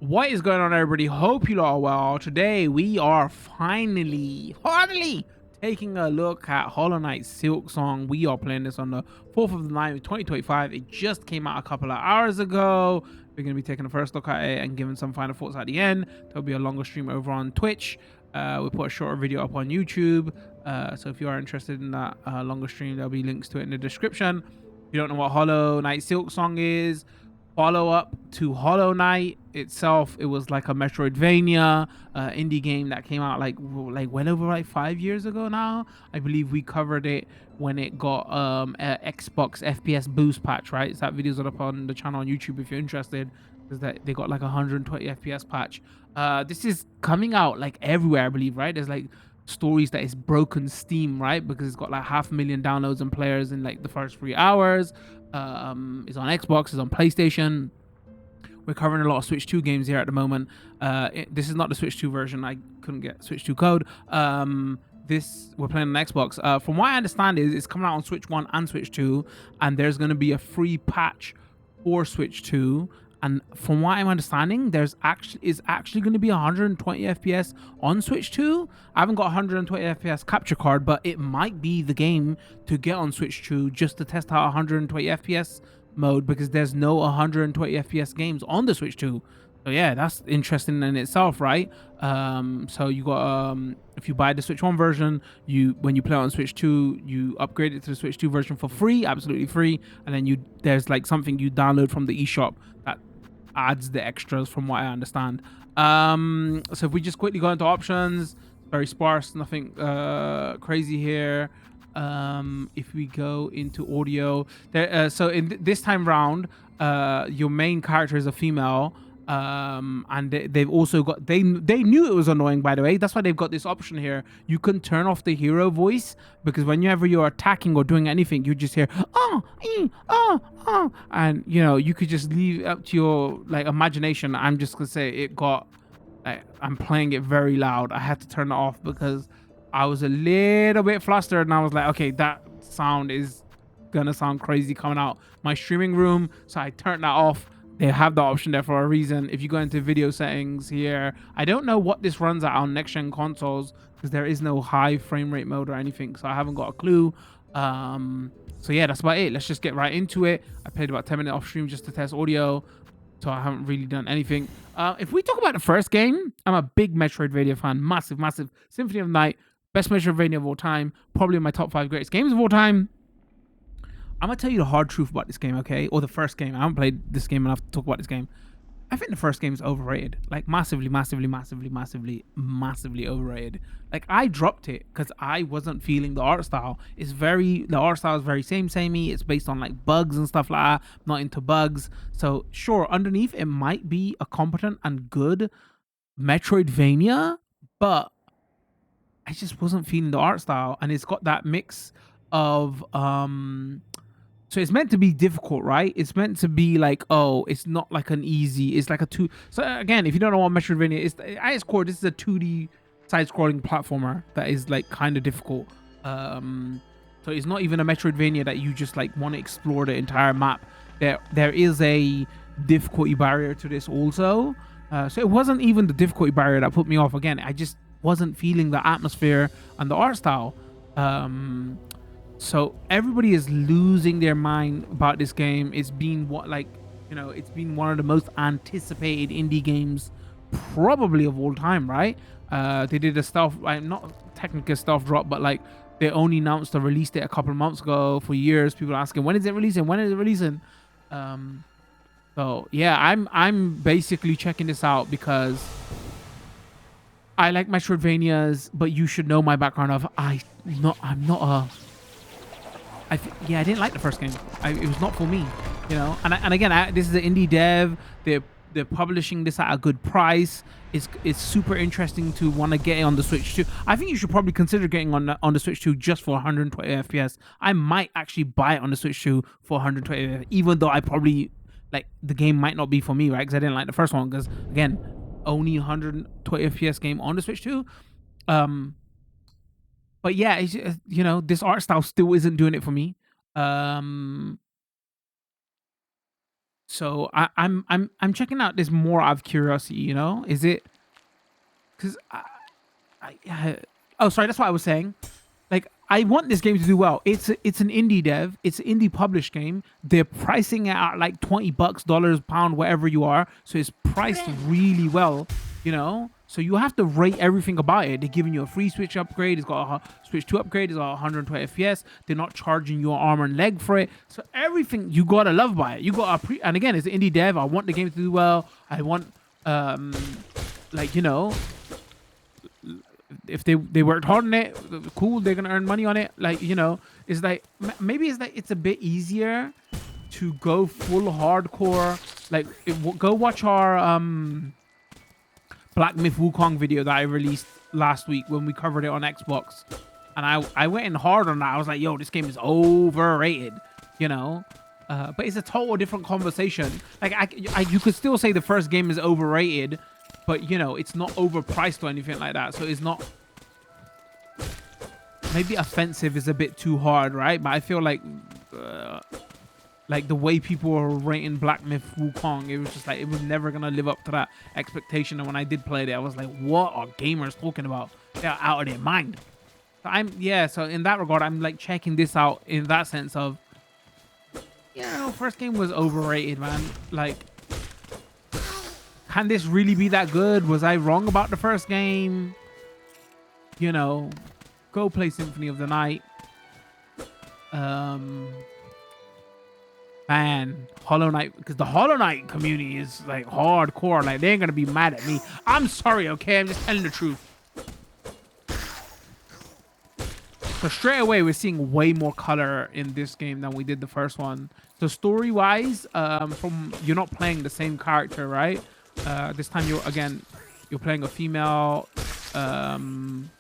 What is going on, everybody? Hope you all are well. Today we are finally taking a look at Hollow Knight Silksong. We are playing this on the 4th of the 9th, 2025. It just came out a couple of hours ago. We're going to be taking a first look at it and giving some final thoughts at the end. There'll be a longer stream over on Twitch. We put a shorter video up on YouTube. So if you are interested in that longer stream, there'll be links to it in the description. If you don't know what Hollow Knight Silksong is, follow up to Hollow Knight itself. It was like a Metroidvania indie game that came out like well over like 5 years ago now. I believe we covered it when it got a Xbox FPS boost patch, right? So that video's up on the channel on YouTube if you're interested, because that they got like 120 FPS patch. This is coming out like everywhere, I believe, right? There's like stories that it's broken Steam, right? Because it's got like 500,000 downloads and players in like the first 3 hours. It's on Xbox, it's on PlayStation. We're covering a lot of Switch 2 games here at the moment. This is not the Switch 2 version. I couldn't get Switch 2 code. This we're playing on Xbox. From what I understand is it's coming out on Switch 1 and Switch 2, and there's going to be a free patch for Switch 2. And from what I'm understanding, there's actually going to be 120 FPS on Switch 2. I haven't got 120 FPS capture card, but it might be the game to get on Switch 2 just to test out 120 FPS mode, because there's no 120 FPS games on the Switch 2. So yeah, that's interesting in itself, right? So you got if you buy the Switch 1 version, when you play on Switch 2, you upgrade it to the Switch 2 version for free, absolutely free, and then there's like something you download from the eShop that adds the extras, from what I understand. So if we just quickly go into options, very sparse, nothing crazy here. If we go into audio, so in this time round, your main character is a female, and they've also got they knew it was annoying, by the way. That's why they've got this option here. You can turn off the hero voice, because whenever you're attacking or doing anything, you just hear and you know, you could just leave it up to your like imagination. I'm just gonna say it got like, I'm playing it very loud. I had to turn it off because I was a little bit flustered, and I was like, okay, that sound is gonna sound crazy coming out my streaming room, so I turned that off. They have the option there for a reason. If you go into video settings here, I don't know what this runs at on next gen consoles, because there is no high frame rate mode or anything, so I haven't got a clue. So yeah, that's about it. Let's just get right into it. I played about 10 minutes off stream just to test audio, so I haven't really done anything. If we talk about the first game, I'm a big Metroidvania fan. Massive Symphony of the Night, best Metroidvania of all time, probably my top 5 greatest games of all time. I'm gonna tell you the hard truth about this game, okay? Or the first game. I haven't played this game enough to talk about this game. I think the first game is overrated, like massively overrated. Like, I dropped it because I wasn't feeling the art style. The art style is very samey. It's based on like bugs and stuff like that. I'm not into bugs. So sure, underneath it might be a competent and good Metroidvania, but I just wasn't feeling the art style. And it's got that mix of so it's meant to be difficult, right? It's meant to be like, oh, it's not like an easy, it's like a two. So again, if you don't know what Metroidvania is, at its core, this is a 2D side-scrolling platformer that is like kind of difficult. So it's not even a Metroidvania that you just like want to explore the entire map. There is a difficulty barrier to this also. So it wasn't even the difficulty barrier that put me off. Again, I just wasn't feeling the atmosphere and the art style. So everybody is losing their mind about this game. It's been it's been one of the most anticipated indie games probably of all time, right? They did a stealth, not technically a stealth drop, but like they only announced the release date a couple of months ago. For years, people asking, when is it releasing? So yeah, I'm basically checking this out because I like Metroidvanias, but you should know my background of I didn't like the first game. It was not for me, you know. And again, this is an indie dev. They're publishing this at a good price. It's super interesting to want to get it on the Switch 2. I think you should probably consider getting on the Switch 2 just for 120 FPS. I might actually buy it on the Switch 2 for 120 FPS, even though I probably like the game might not be for me, right? Because I didn't like the first one. Because again, only 120 FPS game on the Switch 2. But yeah, it's, you know, this art style still isn't doing it for me. So I'm checking out this more out of curiosity. You know, is it because oh, sorry, that's what I was saying. Like, I want this game to do well. It's an indie dev. It's an indie published game. They're pricing it at like $20, dollars, pound, wherever you are. So it's priced really well, you know. So you have to rate everything about it. They're giving you a free Switch upgrade. It's got a Switch 2 upgrade. It's got 120 FPS. They're not charging you an arm and leg for it. So everything you gotta love by it. You got and again, it's an indie dev. I want the game to do well. I want like, you know, if they worked hard on it, cool, they're gonna earn money on it. Like, you know, it's like maybe it's like it's a bit easier to go full hardcore. Like, go watch our Black Myth Wukong video that I released last week when we covered it on Xbox, and I went in hard on that. I was like, yo, this game is overrated, you know. But it's a total different conversation. Like, you could still say the first game is overrated, but, you know, it's not overpriced or anything like that. So it's not... Maybe offensive is a bit too hard, right? But I feel like the way people were rating Black Myth Wukong, it was just like, it was never going to live up to that expectation. And when I did play it, I was like, what are gamers talking about? They're out of their mind. So so in that regard, I'm like checking this out in that sense of, you know, first game was overrated, man. Like, can this really be that good? Was I wrong about the first game? You know, go play Symphony of the Night. Man, Hollow Knight, because the Hollow Knight community is like hardcore. Like, they ain't gonna be mad at me. I'm sorry, okay? I'm just telling the truth. So straight away, we're seeing way more color in this game than we did the first one. So story-wise, from you're not playing the same character, right? This time you're playing a female. Like,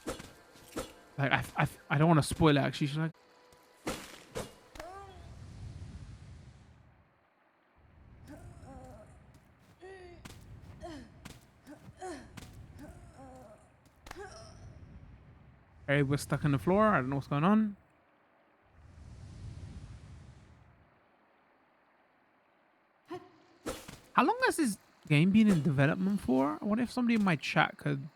I don't want to spoil it, actually. Should I? Hey, we're stuck on the floor. I don't know what's going on. How long has this game been in development for? I wonder if somebody in my chat could...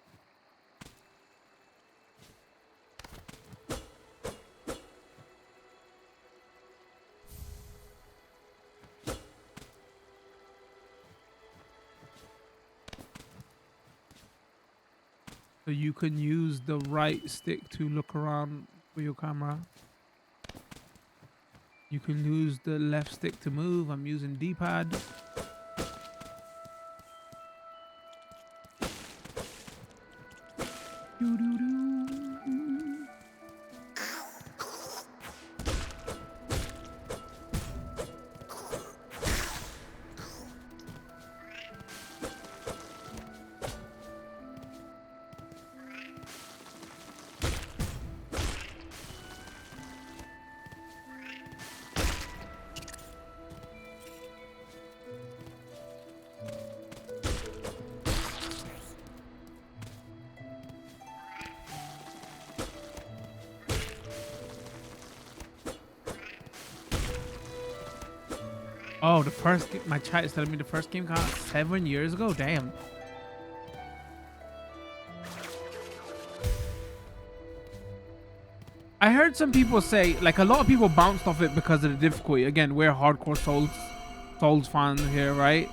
So you can use the right stick to look around for your camera. You can use the left stick to move. I'm using D-pad. Oh, the first game, my chat is telling me the first game came out 7 years ago. Damn. I heard some people say, like, a lot of people bounced off it because of the difficulty. Again, we're hardcore Souls fans here, right?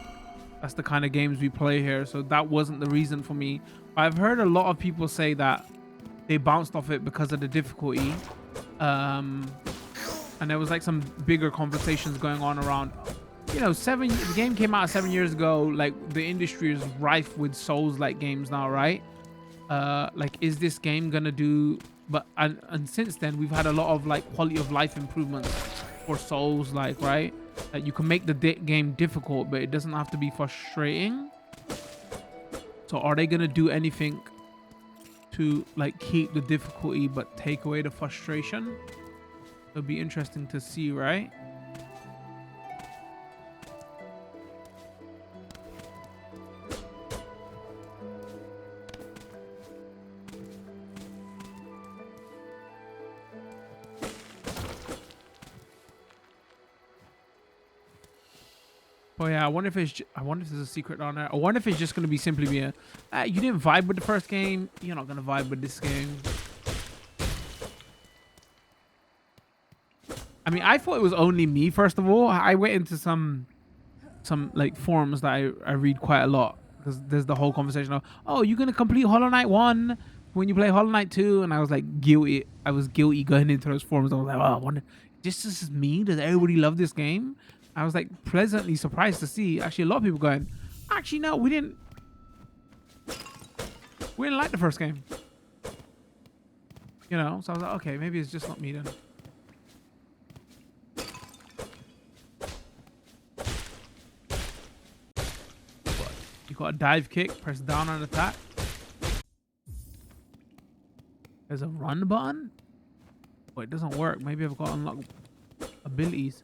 That's the kind of games we play here. So that wasn't the reason for me. I've heard a lot of people say that they bounced off it because of the difficulty. And there was like some bigger conversations going on around, you know, the game came out 7 years ago. Like, the industry is rife with Souls-like games now, right? Like, is this game gonna do... But and since then, we've had a lot of like quality of life improvements for Souls, like, right? That you can make the game difficult, but it doesn't have to be frustrating. So are they gonna do anything to like keep the difficulty but take away the frustration? It'll be interesting to see, right? Oh yeah, I wonder if I wonder if there's a secret on there. I wonder if it's just gonna be simply be a, you didn't vibe with the first game, you're not gonna vibe with this game. I mean, I thought it was only me. First of all, I went into some like forums that I read quite a lot, because there's the whole conversation of, oh, you're gonna complete Hollow Knight 1 when you play Hollow Knight 2, and I was like guilty. I was guilty going into those forums. I was like, oh, I wonder, this is me. Does everybody love this game? I was like pleasantly surprised to see actually a lot of people going, actually no, we didn't like the first game. You know, so I was like, okay, maybe it's just not me then. You got a dive kick, press down on attack. There's a run button. Oh, it doesn't work. Maybe I've got to unlock abilities.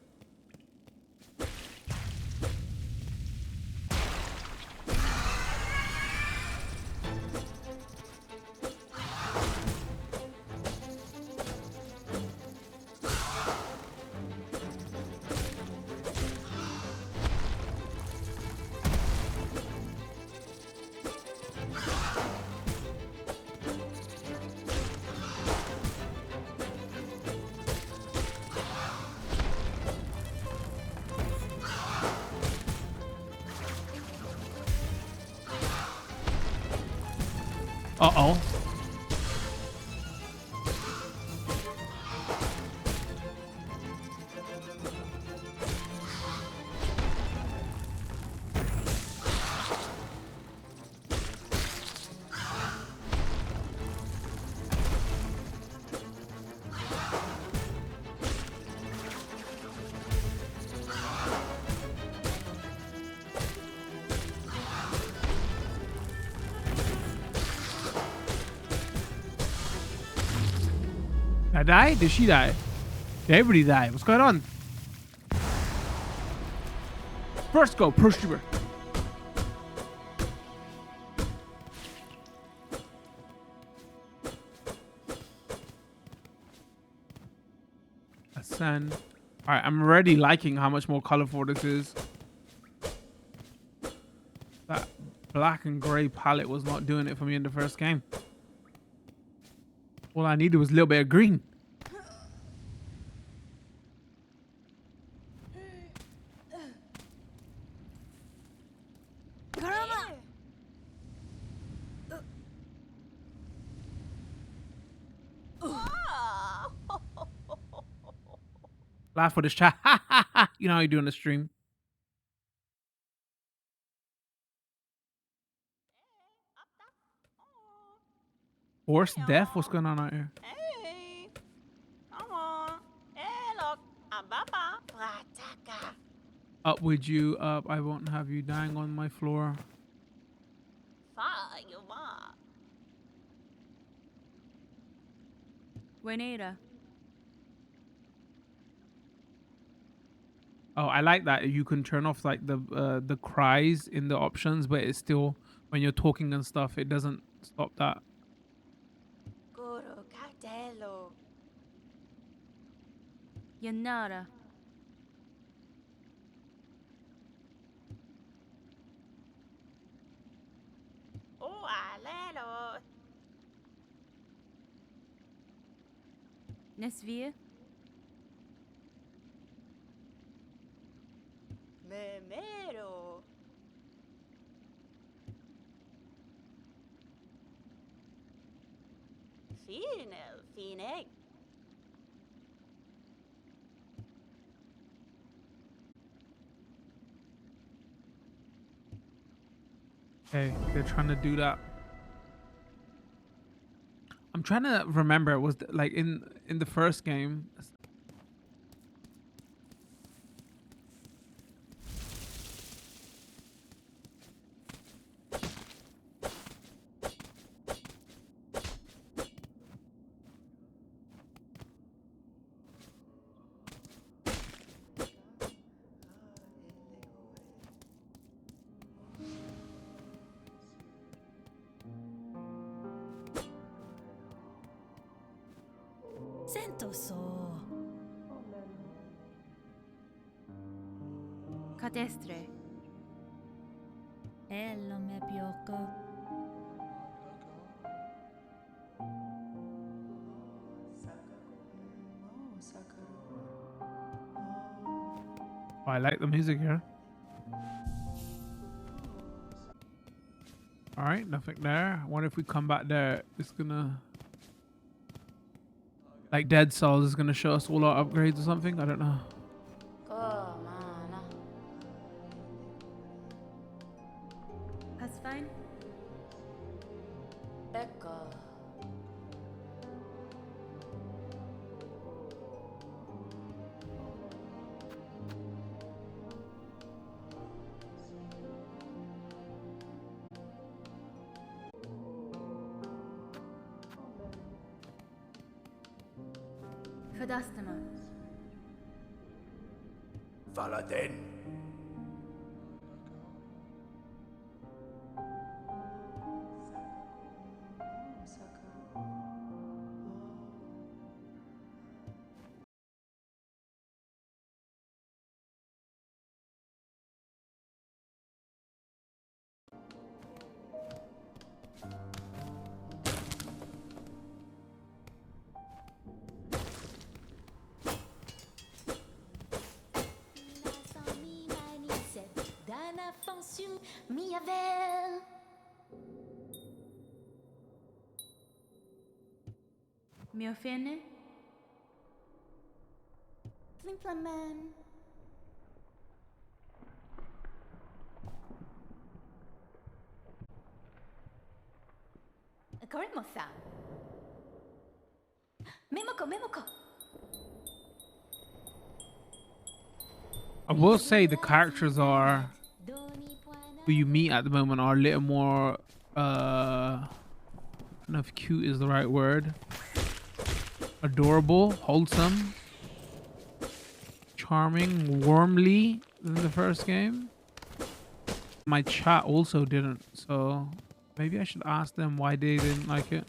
Uh-oh. I died? Did she die? Did everybody die? What's going on? First go, push trooper. Ascend. Alright, I'm already liking how much more colorful this is. That black and gray palette was not doing it for me in the first game. All I needed was a little bit of green. Laugh for this chat. You know how you do on the stream. Forced death? What's going on out here? Hey, come on. Hey, look. Ababa. Rataka. Up with you, up. I won't have you dying on my floor. Fire, ma. Buenera. Oh, I like that you can turn off like the cries in the options, but it's still, when you're talking and stuff, it doesn't stop that. Guru Catelo. Yanara. Oh, alelo. Nesvie. Memero. Finel, Fineg. Okay, they're trying to do that. I'm trying to remember, was like in the first game. Sentoso. Cadestre. Ello me piocco. Oh, I like the music here. All right, nothing there. I wonder if we come back there, it's gonna, like Dead Cells, is gonna show us all our upgrades or something. I don't know. Comana. That's fine. Ecco. Fadastama. Faladin. Mio fine? Flimpleman. Corimosa. Memoko. I will say the characters are who you meet at the moment are a little more I don't know if cute is the right word. Adorable, wholesome, charming, warmly than the first game. My chat also didn't, so maybe I should ask them why they didn't like it.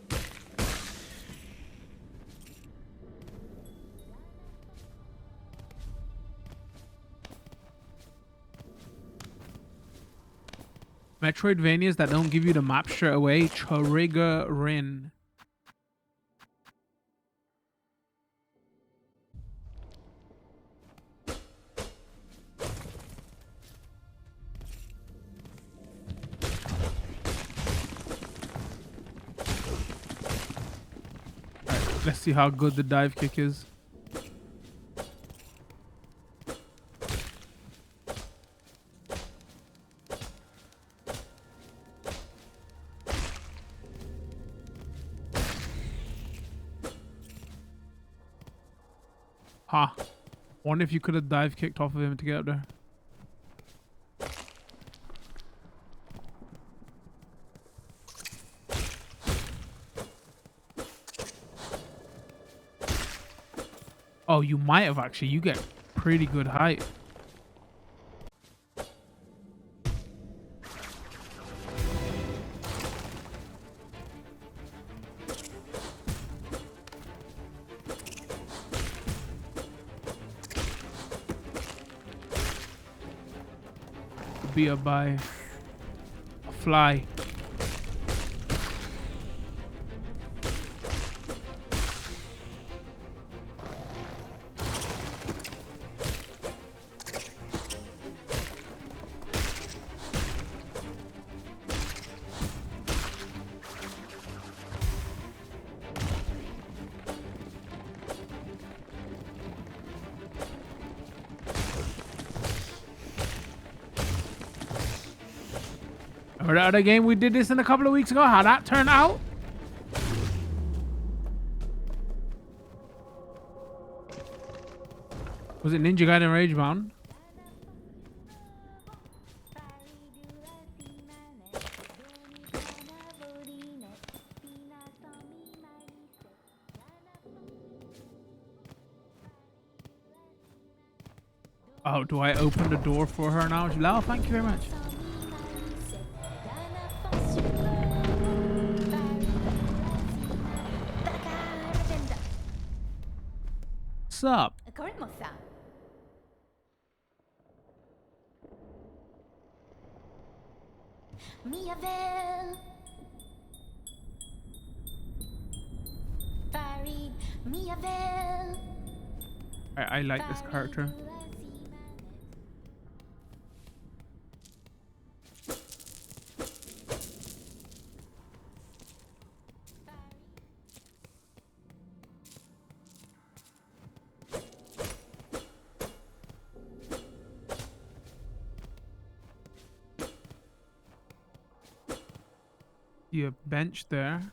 Metroidvanias that don't give you the map straight away, Triggerin. Let's see how good the dive kick is. Ha. Wonder if you could have dive kicked off of him to get up there. Oh, you might have actually. You get pretty good height. Be up by a fly. Or the other game we did this in a couple of weeks ago, how that turned out? Was it Ninja Gaiden Ragebound? Oh, do I open the door for her now? She's like, oh, thank you very much. What's up? Corimosa. Miavel. Farid, Miavel. I like this character. See a bench there.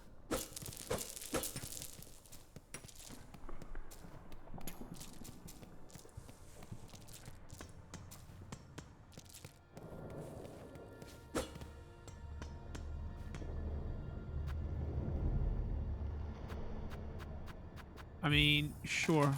I mean, sure.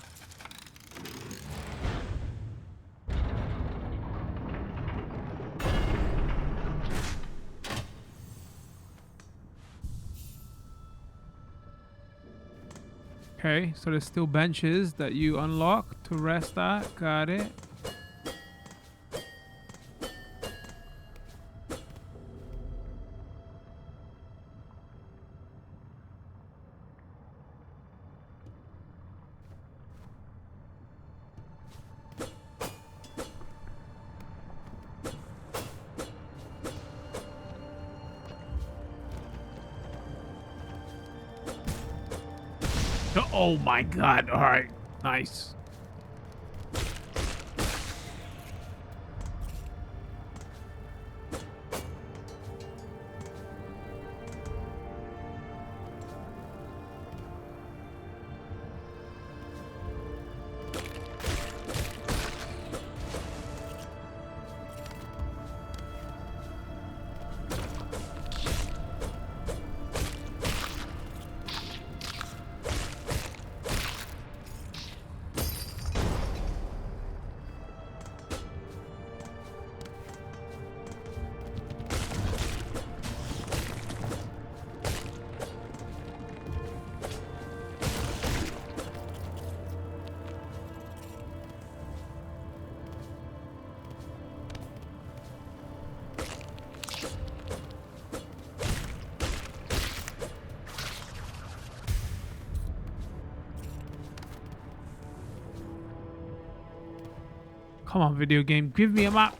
Okay, so there's still benches that you unlock to rest at. Got it. Oh my god. All right. Nice. Come on, video game. Give me a map.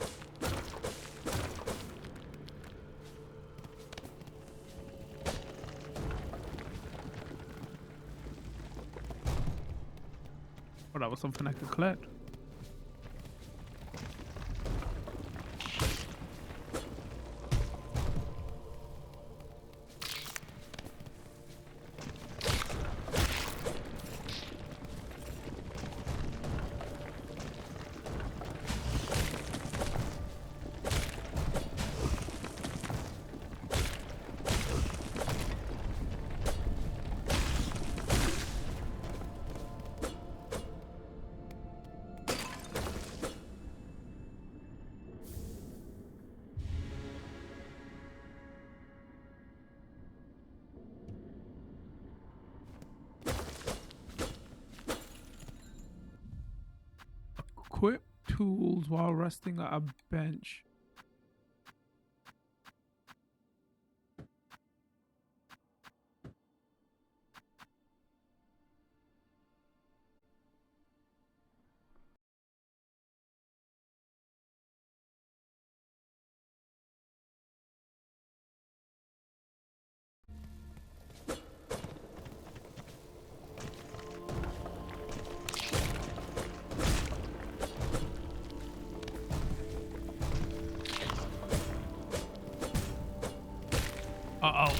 Oh, that was something I could collect. Equip tools while resting at a bench. Uh-oh.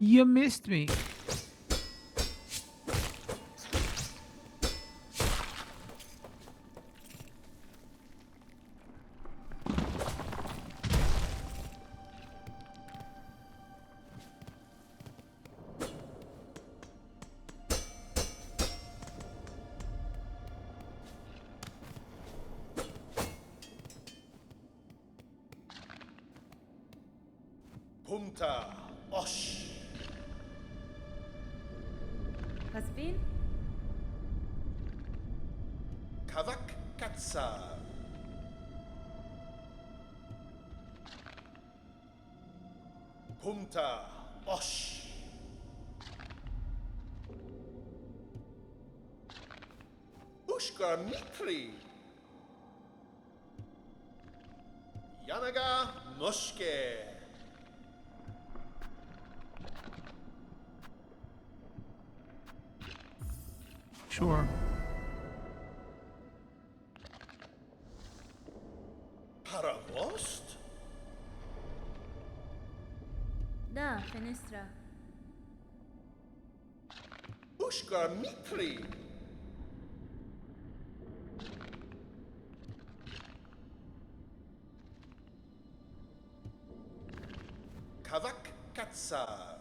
You missed me. Punta Osh. Hasbin? Kavak Katsa. Punta Osh. Ushkar Mikli. Yanaga Noshke. Sure. Paravost? Da, Fenestra. Ushkar Mikli. Kavak Katsa.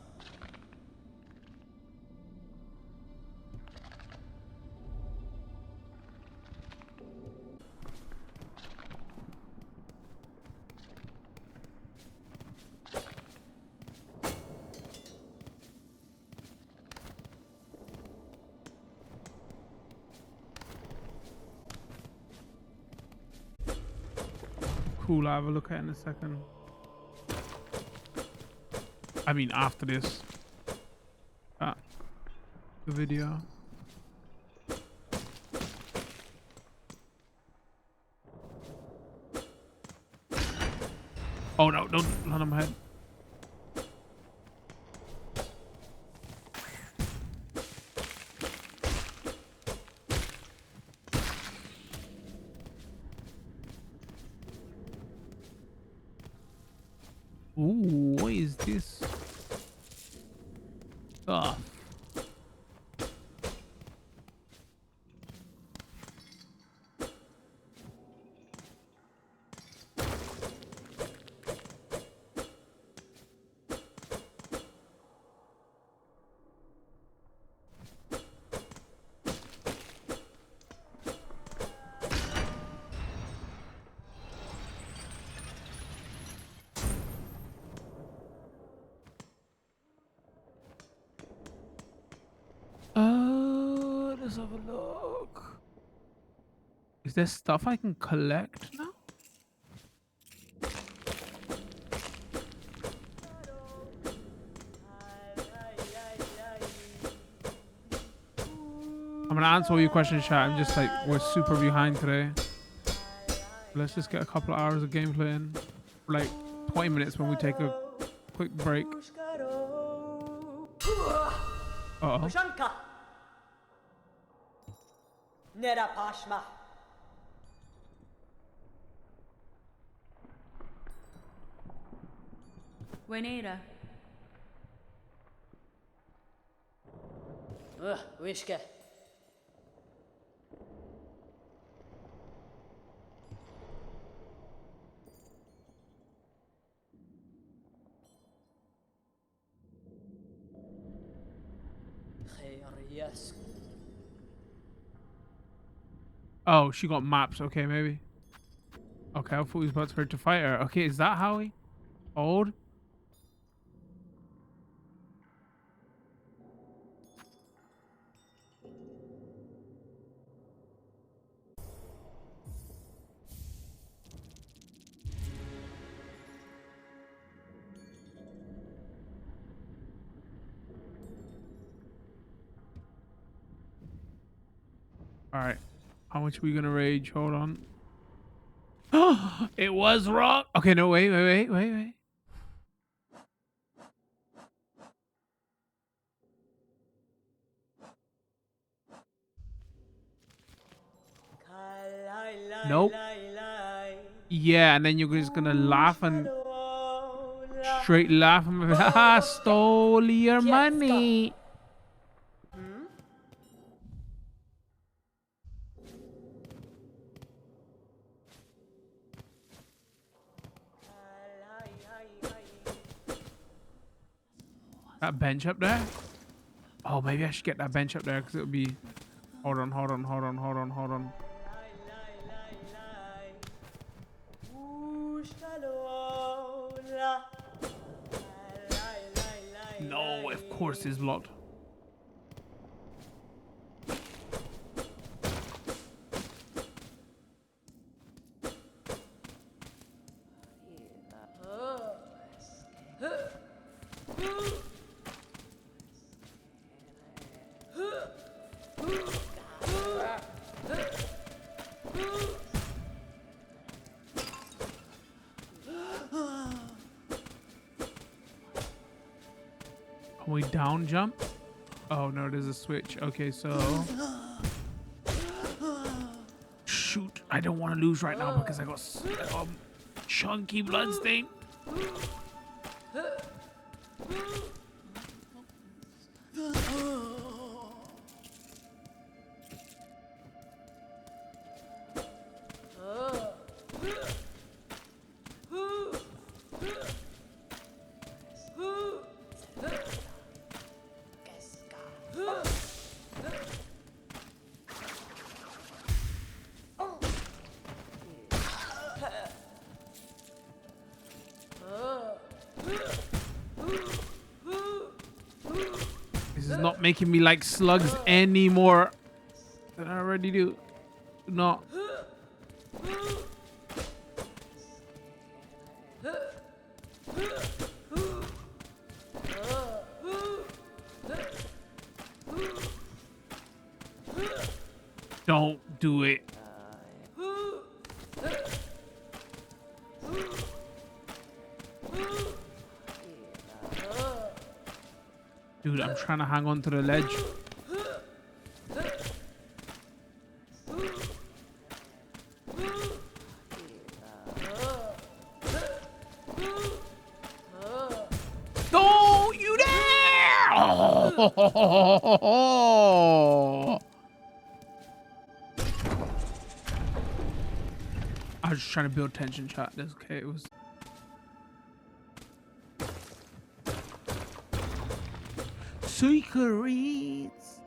Cool, I'll have a look at it in a second. I mean, after this. The video. Oh no, don't land on my head. Ooh, what is this? Ah. Let's have a look. Is there stuff I can collect now? I'm gonna answer all your questions, chat. I'm just like, we're super behind today. Let's just get a couple of hours of gameplay in. For like 20 minutes when we take a quick break. Uh-oh. Shanka. Nera Pashma. Wenera. Wishke. Yes. Oh, she got maps. Okay, maybe. Okay, I thought he was about to fight her. Okay, is that how he old? All right, how much are we gonna rage? Hold on. It was wrong. Okay, no, wait. Nope. Yeah, and then you're just gonna laugh and straight laugh and haha, stole your money. That bench up there? Oh, maybe I should get that bench up there because it would be. Hold on. Of course it's locked. Can we down jump? Oh no, there's a switch. Okay, so shoot, I don't want to lose right now because I got chunky blood stain. This is not making me like slugs anymore than I already do. Not. Don't do it. Dude, I'm trying to hang on to the ledge. Don't you dare! Oh! I was just trying to build tension, chat. That's okay. It was. Secrets.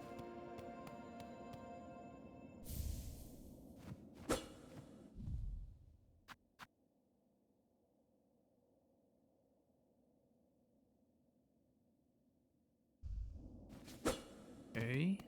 Okay.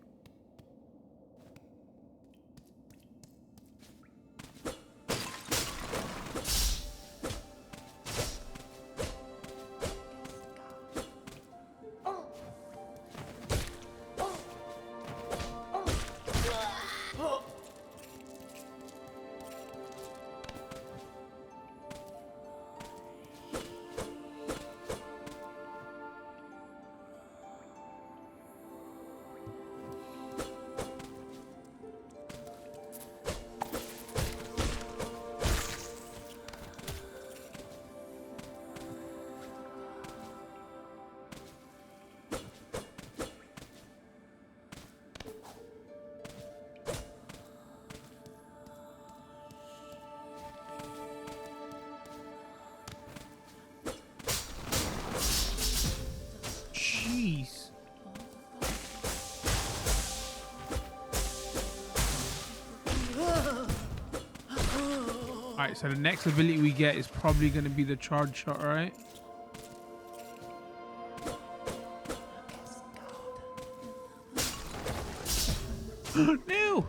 Jeez. Alright, so the next ability we get is probably going to be the charge shot, right? No!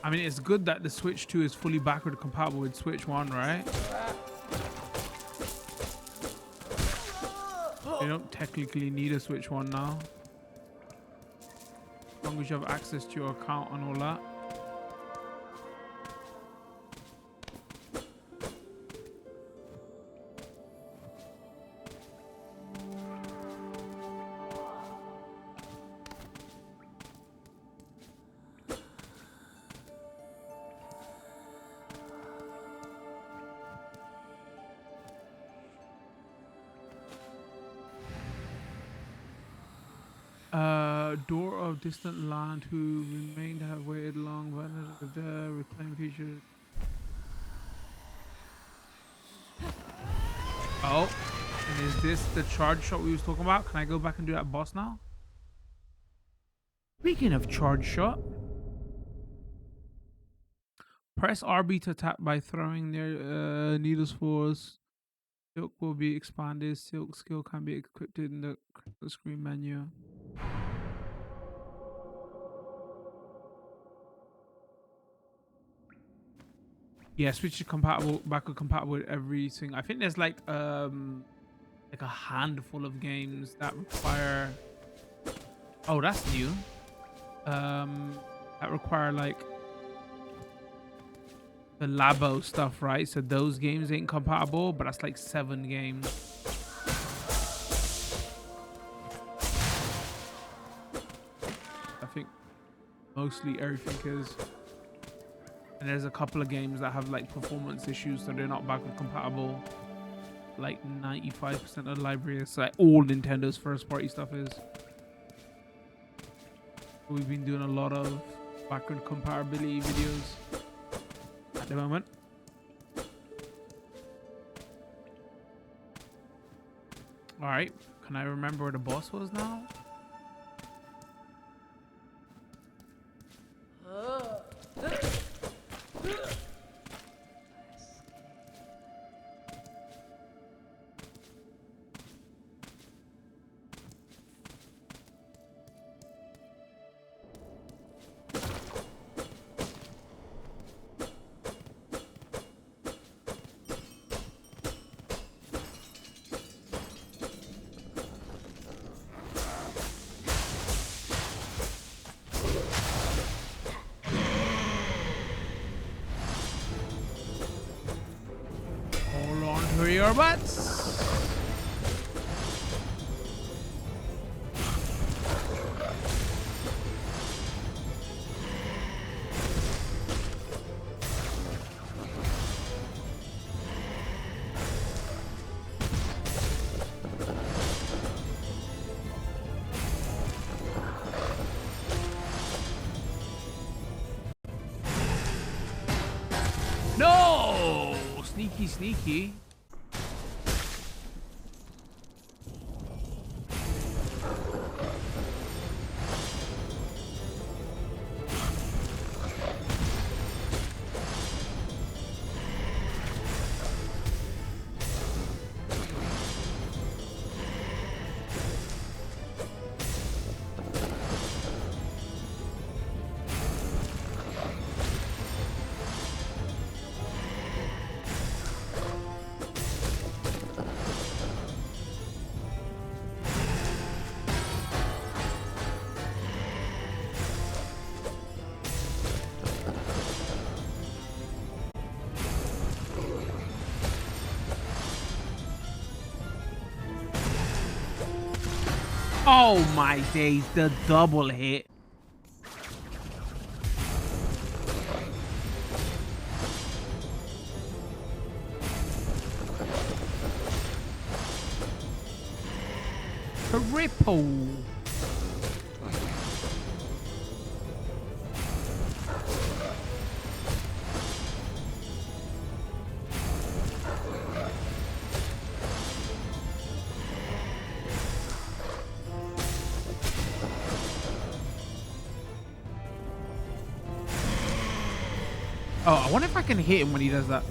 I mean, it's good that the Switch 2 is fully backward compatible with Switch 1, right? You don't technically need a Switch 1 now. As long as you have access to your account and all that. Door of distant land who remained have waited long, but reclaim features. Oh, and is this the charge shot we was talking about? Can I go back and do that boss now? Speaking of charge shot, press RB to attack by throwing their needles force. Silk will be expanded. Silk skill can be equipped in the screen menu. Yeah, Switch is compatible, backward compatible with everything. I think there's like a handful of games that require. Oh, that's new. That require like the Labo stuff, right? So those games ain't compatible, but that's like 7 games. I think mostly everything is. And there's a couple of games that have like performance issues, so they're not backward compatible. Like 95% of the library is like all Nintendo's first party stuff is. We've been doing a lot of backward compatibility videos at the moment. All right, can I remember where the boss was now? For your butts. No! Sneaky, sneaky. Oh my days, the double hit. Triple. Oh, I wonder if I can hit him when he does that.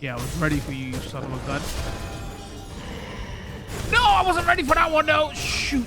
Yeah, I was ready for you, you son of a gun. No, I wasn't ready for that one, though. Shoot.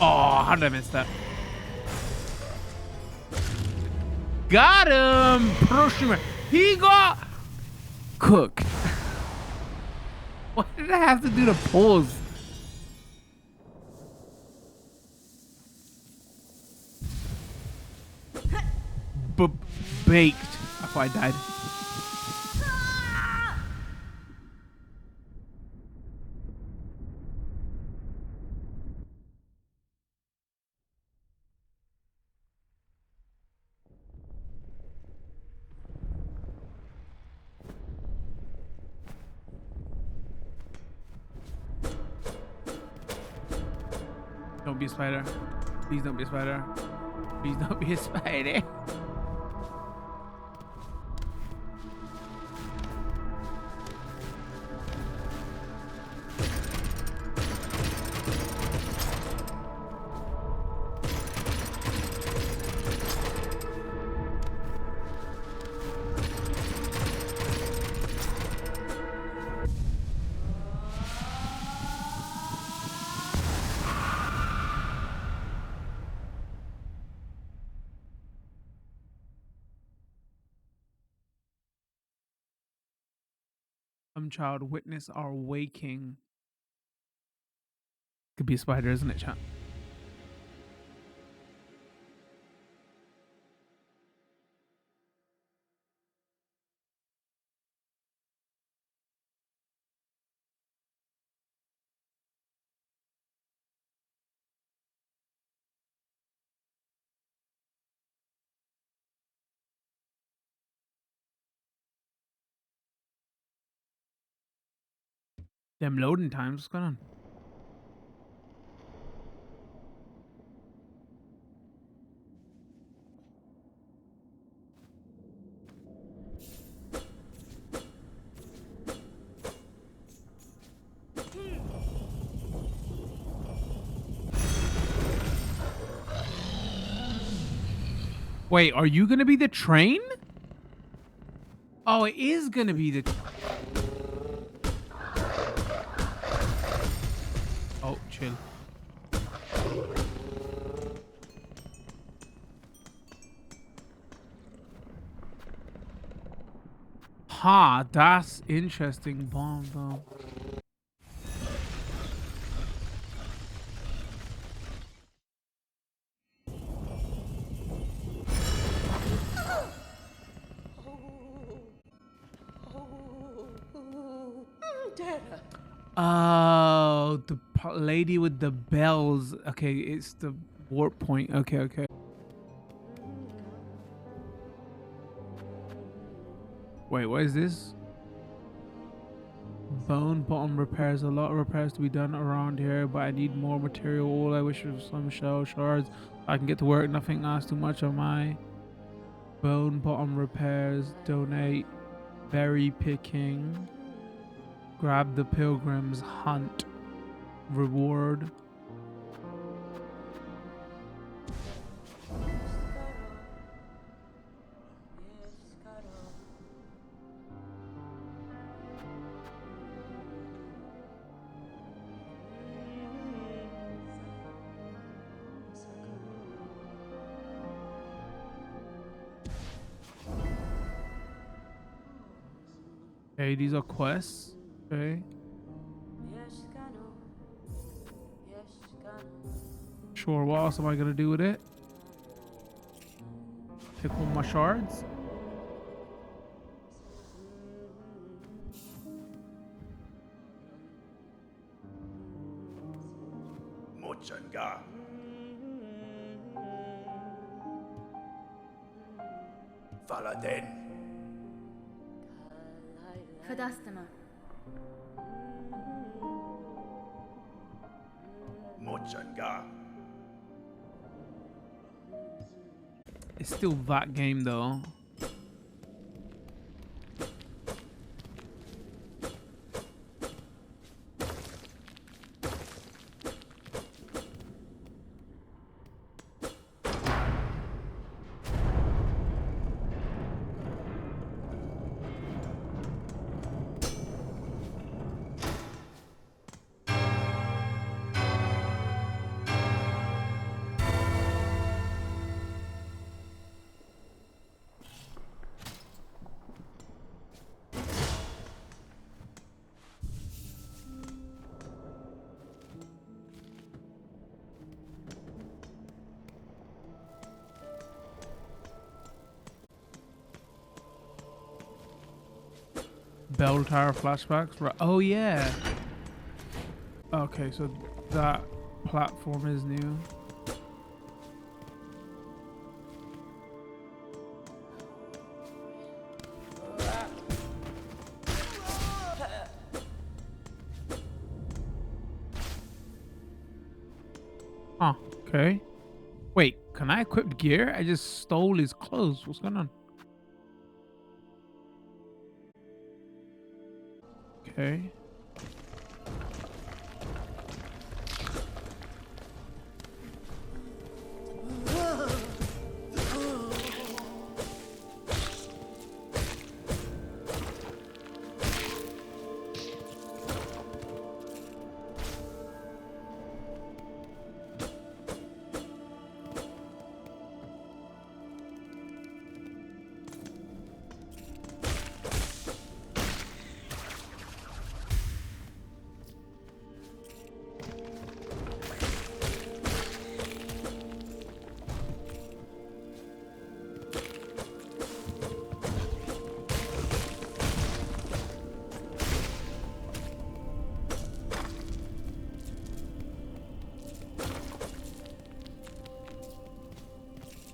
Oh, how did I miss that? Got him! Prosumer. He got cooked. Why did I have to do the pause? Baked. I thought I died. Don't be a spider. Please don't be a spider. Please don't be a spider. Some child witness our waking. Could be a spider, isn't it, chat? Them loading times. What's going on? Wait, are you gonna be the train? Oh, it is gonna be the. Oh, chill. Ha, that's interesting. Bomb though. Oh, the lady with the bells. Okay, it's the warp point. Okay, okay. Wait, what is this? Bone bottom repairs. A lot of repairs to be done around here, but I need more material. All I wish for some shell shards. I can get to work. Nothing asks too much of my bone bottom repairs. Donate. Berry picking. Grab the pilgrims. Hunt. Reward. Okay, these are quests. Okay. Sure, what else am I gonna do with it? Pick one of my shards. Mochanga. Faladen. Verdastema. Mochanga. It's still that game though. Bell Tower flashbacks. Right. Oh yeah. Okay, so that platform is new. Huh. Okay. Wait, can I equip gear? I just stole his clothes. What's going on? Okay.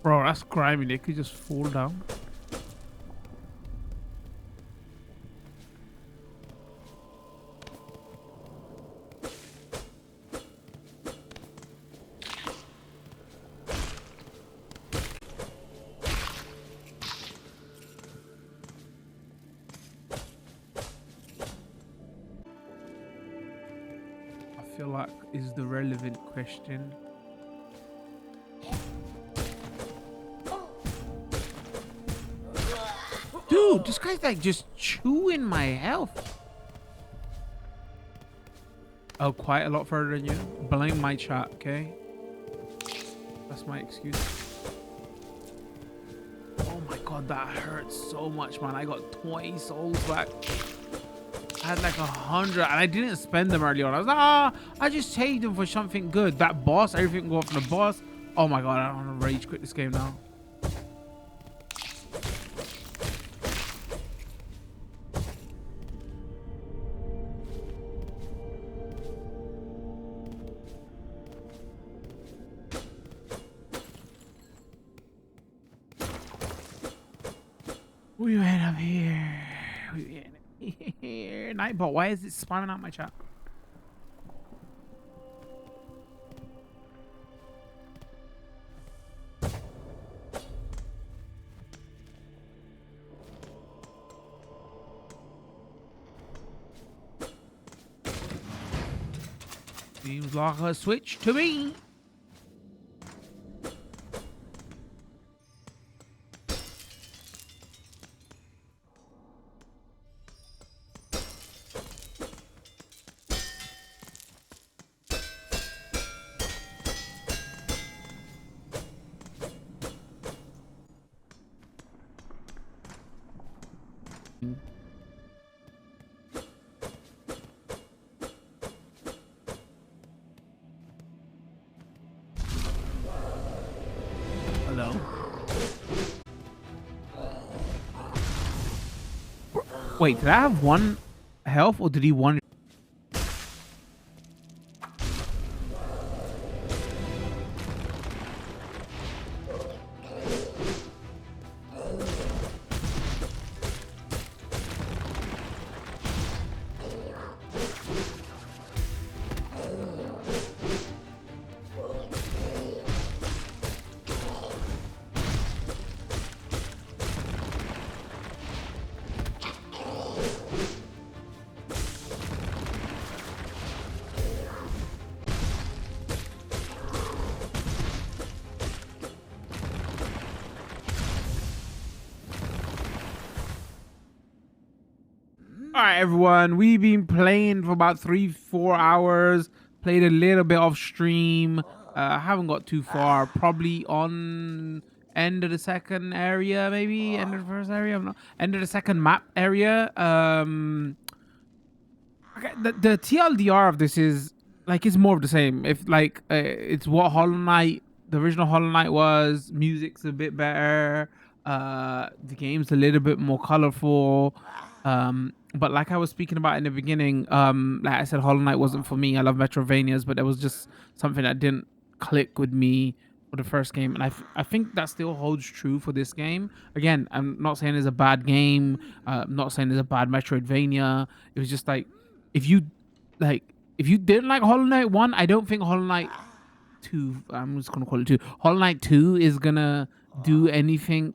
Bro, that's grimy. They could just fall down. I feel like is the relevant question. Dude, this guy's like just chewing my health. Oh, quite a lot further than you. Blame my chat, okay? That's my excuse. Oh my god, that hurts so much, man. I got 20 souls back. I had like 100 and I didn't spend them early on. I was like, I just saved them for something good. That boss, everything can go up for the boss. Oh my god, I don't want to rage quit this game now. We went up here. We went here. Nightbot, why is it spamming out my chat? Seems like a switch to me. Hello. Wait, did I have one health or did he one? All right, everyone. We've been playing for about 3-4 hours. Played a little bit off stream. Haven't got too far. Probably on end of the second area, maybe end of the first area. I'm not. End of the second map area. Okay, the TLDR of this is like it's more of the same. If like it's what Hollow Knight, the original Hollow Knight was. Music's a bit better. The game's a little bit more colorful. But like I was speaking about in the beginning, like I said, Hollow Knight wasn't for me. I love Metrovanias, but there was just something that didn't click with me for the first game, and I think that still holds true for this game. Again, I'm not saying it's a bad game. I'm not saying it's a bad Metroidvania. It was just like, if you didn't like Hollow Knight 1, I don't think Hollow Knight 2, I'm just gonna call it 2. Hollow Knight 2 is gonna do anything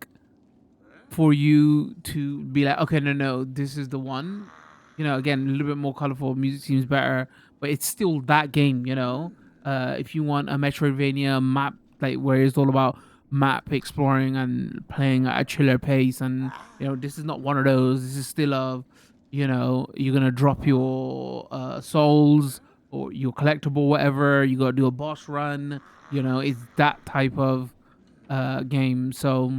for you to be like, okay, no, this is the one. You know, again, a little bit more colorful, music seems better, but it's still that game, you know. If you want a Metroidvania map, like where it's all about map exploring and playing at a chiller pace, and you know, this is not one of those. This is still a, you know, you're gonna drop your souls or your collectible, whatever. You gotta do a boss run. You know, it's that type of game. So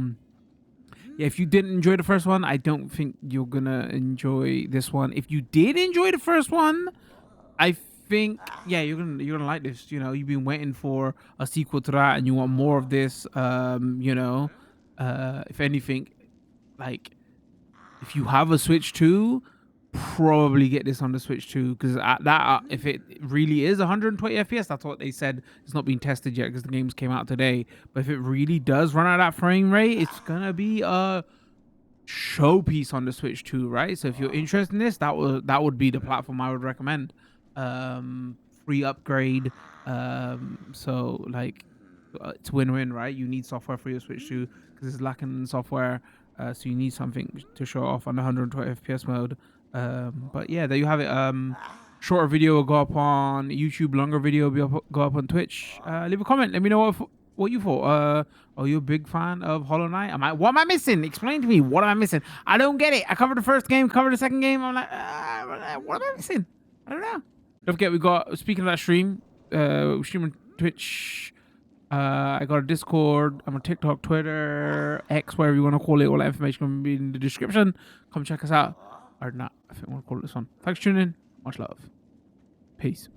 yeah, if you didn't enjoy the first one, I don't think you're gonna enjoy this one. If you did enjoy the first one, I think, yeah, you're gonna like this. You know, you've been waiting for a sequel to that, and you want more of this. You know, if anything, like if you have a Switch 2, probably get this on the Switch 2, because if it really is 120 FPS, that's what they said. It's not being tested yet because the games came out today. But if it really does run at that frame rate, it's gonna be a showpiece on the Switch 2, right? So if you're interested in this, that would be the platform I would recommend. Free upgrade. So like, it's win-win, right? You need software for your Switch 2 because it's lacking in software. So you need something to show off on the 120 FPS mode. But yeah, there you have it. Shorter video will go up on YouTube, longer video will go up on Twitch. Leave a comment, let me know what you thought. Are you a big fan of Hollow Knight? What am I missing? Explain to me, what am I missing? I don't get it. I covered the first game, covered the second game. I'm like, what am I missing? I don't know. Don't forget, we got, speaking of that stream, stream on Twitch. I got a Discord. I'm on TikTok, Twitter, X, whatever you want to call it. All that information will be in the description. Come check us out. Or not, I think I want to call it this one. Thanks for tuning in. Much love. Peace.